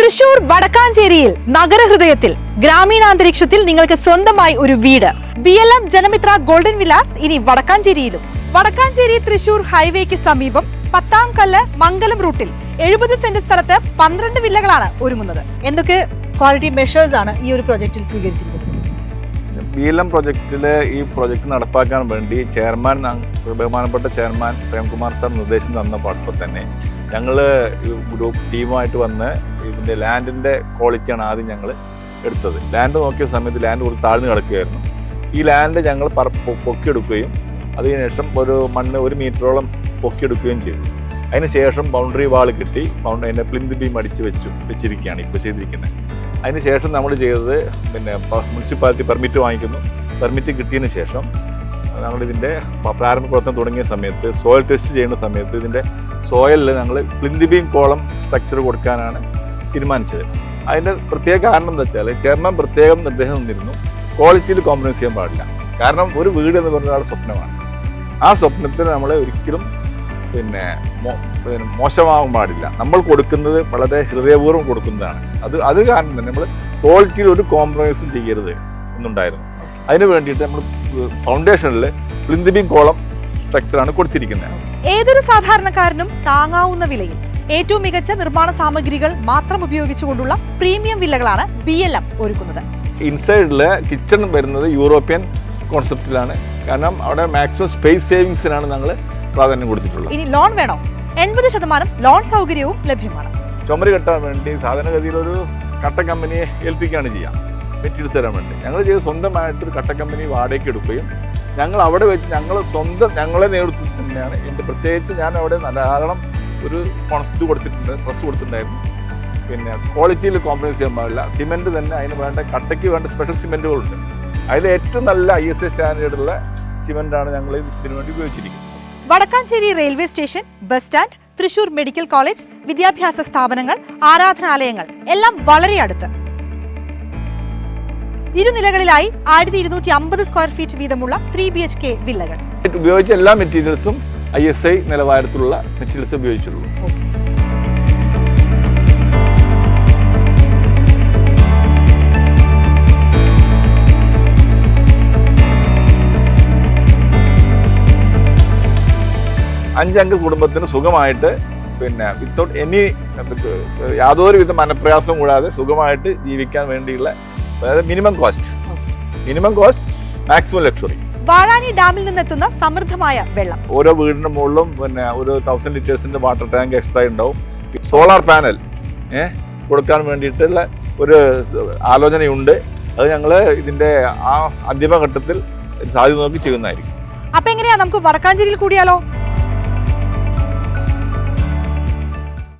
തൃശൂർ വടക്കാഞ്ചേരിയിൽ നഗരഹൃദയത്തിൽ ഗ്രാമീണാന്തരീക്ഷത്തിൽ നിങ്ങൾക്ക് സ്വന്തമായി ഒരു വീട്. BLM ജനമിത്ര ഗോൾഡൻ വിലാസ് ഇനി വടക്കാഞ്ചേരിയിലും. വടക്കാഞ്ചേരി തൃശൂർ ഹൈവേക്ക് സമീപം 10ാം കല്ല് മംഗലം റൂട്ടിൽ 70 സെന്റ് സ്ഥലത്ത് 12 വില്ലകളാണ് ഒരുങ്ങുന്നത്. എന്തൊക്കെ ക്വാളിറ്റി മെഷേഴ്സ് ആണ് ഈ ഒരു പ്രൊജക്റ്റിൽ സ്വീകരിച്ചിരിക്കുന്നത്? BLM പ്രൊജക്റ്റിലെ ഈ പ്രൊജക്ട് നടപ്പാക്കാൻ വേണ്ടി ബഹുമാനപ്പെട്ട ചെയർമാൻ പ്രേംകുമാർ സാർ നിർദ്ദേശം തന്നപ്പോൾ തന്നെ ഞങ്ങൾ ഗ്രൂപ്പ് ടീമായിട്ട് വന്ന് ഇതിൻ്റെ ലാൻഡിൻ്റെ ക്വാളിറ്റിയാണ് ആദ്യം ഞങ്ങൾ എടുത്തത്. ലാൻഡ് നോക്കിയ സമയത്ത് ലാൻഡ് കുറച്ച് താഴ്ന്നു കിടക്കുകയായിരുന്നു. ഈ ലാൻഡ് ഞങ്ങൾ പൊക്കിയെടുക്കുകയും അതിനുശേഷം ഒരു മണ്ണ് 1 മീറ്ററോളം പൊക്കിയെടുക്കുകയും ചെയ്തു. അതിനുശേഷം ബൗണ്ടറി വാൾ കിട്ടി, അതിൻ്റെ പ്ലിന്ത് ബീം അടിച്ച് വെച്ചിരിക്കുകയാണ് ഇപ്പോൾ ചെയ്തിരിക്കുന്നത്. അതിനുശേഷം നമ്മൾ ചെയ്തത് മുനിസിപ്പാലിറ്റി പെർമിറ്റ് വാങ്ങിക്കുന്നു. പെർമിറ്റ് കിട്ടിയതിന് ശേഷം നമ്മളിതിൻ്റെ പ്രാരംഭ പ്രവർത്തനം തുടങ്ങിയ സമയത്ത് സോയിൽ ടെസ്റ്റ് ചെയ്യുന്ന സമയത്ത് ഇതിൻ്റെ സോയിലിൽ ഞങ്ങൾ പ്ലിന്ത് ബീം കോളം സ്ട്രക്ചർ കൊടുക്കാനാണ് തീരുമാനിച്ചത്. അതിൻ്റെ പ്രത്യേക കാരണം എന്താ വെച്ചാൽ ചെയർമാൻ പ്രത്യേകം നിർദ്ദേശം തന്നിരുന്നു, ക്വാളിറ്റിയിൽ കോംപ്രമൈസ് ചെയ്യാൻ പാടില്ല. കാരണം ഒരു വീട് എന്ന് പറഞ്ഞ ഒരാളുടെ സ്വപ്നമാണ്. ആ സ്വപ്നത്തിന് നമ്മൾ ഒരിക്കലും മോശമാകാൻ പാടില്ല. നമ്മൾ കൊടുക്കുന്നത് വളരെ ഹൃദയപൂർവ്വം കൊടുക്കുന്നതാണ്. അത് കാരണം തന്നെ നമ്മൾ ക്വാളിറ്റിയിൽ ഒരു കോംപ്രമൈസും ചെയ്യരുത് എന്നുണ്ടായിരുന്നു. അതിന് വേണ്ടിയിട്ട് നമ്മൾ ഫൗണ്ടേഷനിൽ പ്ലിന്ത് ബീം കോളം സ്ട്രക്ചറാണ് കൊടുത്തിരിക്കുന്നത്. ഏതൊരു സാധാരണക്കാരനും താങ്ങാവുന്ന വിലയിൽ ഏറ്റവും മികച്ച നിർമ്മാണ സാമഗ്രികൾ മാത്രം ഉപയോഗിച്ചുകൊണ്ടുള്ള പ്രീമിയം വില്ലകളാണ് BLM ഒരുക്കുന്നത്. ഇൻസൈഡില് കിച്ചൺ വരുന്നത് യൂറോപ്യൻ കോൺസെപ്റ്റിലാണ്. കാരണം അവിടെ മാക്സിമം സ്പേസ് സേവിങ്സിനാണ് ഞങ്ങൾ പ്രാധാന്യം കൊടുത്തിട്ടുള്ളത്. ഇനി ലോൺ വേണോ? 80% ലോൺ സൗകര്യവും ലഭ്യമാണ്. ചുമര് കെട്ടാൻ വേണ്ടി സാധാരണഗതിയിൽ ഒരു കട്ട കമ്പനിയെ ഏൽപ്പിക്കുകയാണ് ചെയ്യാം മെറ്റീരിയൽസ് തരാൻ വേണ്ടി. ഞങ്ങൾ ചെയ്ത് സ്വന്തമായിട്ടൊരു കട്ട കമ്പനി വാടകയ്ക്ക് എടുക്കുകയും ഞങ്ങൾ അവിടെ വെച്ച് ഞങ്ങളെ നേതൃത്വത്തിൽ തന്നെയാണ്. പ്രത്യേകിച്ച് ഞാൻ അവിടെ ധാരാളം ഒരു കോൺസെപ്റ്റ് കൊടുത്തിട്ടുണ്ട്, പ്രസ് കൊടുത്തിട്ടുണ്ടായിരുന്നു. ക്വാളിറ്റിയിൽ കോംപ്രമൈസ് ചെയ്യാൻ പാടില്ല. സിമെൻറ്റ് തന്നെ അതിന് വേണ്ട കട്ടയ്ക്ക് വേണ്ട സ്പെഷ്യൽ സിമെൻറ്റുകളുണ്ട്. അതിൽ ഏറ്റവും നല്ല ISA സ്റ്റാൻഡേർഡുള്ള സിമെൻറ്റാണ് ഞങ്ങൾ ഇതിനു വേണ്ടി ഉപയോഗിച്ചിരിക്കുന്നത്. Vadakkanchery railway station, bus stand, Thrissur medical college, വിദ്യാഭ്യാസ സ്ഥാപനങ്ങൾ, ആരാധനാലയങ്ങൾ എല്ലാം വളരെ അടുത്ത്. ഇരുനിലകളിലായി 1250 സ്ക്വയർ ഫീറ്റ് വീതമുള്ള 3 BHK വില്ലകൾ. ഉപയോഗിച്ച എല്ലാ മെറ്റീരിയൽസും ISI നിലവാരത്തിലുള്ള മെറ്റീരിയൽസ് ഉപയോഗിച്ചുള്ളൂ. അഞ്ചംഗ കുടുംബത്തിന് സുഖമായിട്ട് വിത്തൗട്ട് യാതൊരുവിധ മനപ്രയാസവും കൂടാതെ സുഖമായിട്ട് ജീവിക്കാൻ വേണ്ടിയുള്ള minimum cost maximum luxury. Vazhani ഡാമിൽ നിന്നെത്തുന്ന സമൃദ്ധമായ വെള്ളം. ഓരോ വീടിന്റെ മുകളിലും ഒരു 1000 ലിറ്റേഴ്സിന്റെ വാട്ടർ ടാങ്ക് എക്സ്ട്രാ ഉണ്ടാവും. സോളാർ പാനൽ കൊടുക്കാൻ വേണ്ടിയിട്ടുള്ള ഒരു ആലോചനയുണ്ട്. അത് ഞങ്ങൾ ഇതിന്റെ ആ അന്തിമഘട്ടത്തിൽ സാധ്യത നോക്കി ചെയ്യുന്നതായിരിക്കും. അപ്പൊ എങ്ങനെയാ നമുക്ക് വടക്കാഞ്ചേരിയിൽ കൂടിയാലോ?